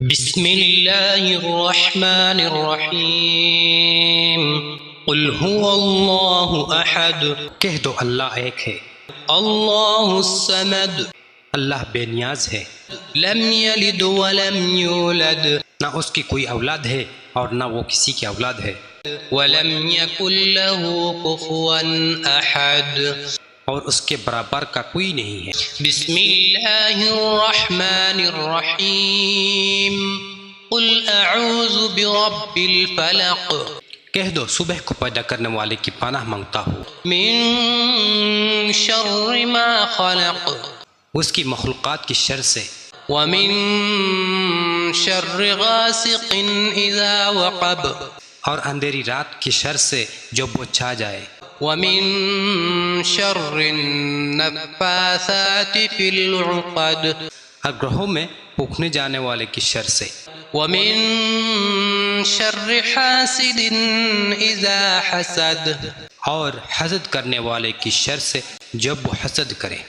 بسم اللہ الرحمن الرحیم قل هو اللہ احد، کہہ دو اللہ ایک ہے، اللہ الصمد، اللہ بے نیاز ہے، لم یلد ولم یولد، نہ اس کی کوئی اولاد ہے اور نہ وہ کسی کی اولاد ہے، ولم یکن لہ کفوا احد، اور اس کے برابر کا کوئی نہیں ہے۔ بسم اللہ الرحمن الرحیم قل اعوذ برب الفلق، کہہ دو صبح کو پیدا کرنے والے کی پناہ مانگتا ہوں، من شر ما خلق، اس کی مخلوقات کی شر سے، ومن شر غاسق اذا وقب، اور اندھیری رات کی شر سے جب وہ چھا جائے، ومن شر النفاثات فی العقد، گرہوں میں پھونکنے جانے والے کی شر سے، ومن شر حاسد اذا حسد، اور حسد کرنے والے کی شر سے جب وہ حسد کرے۔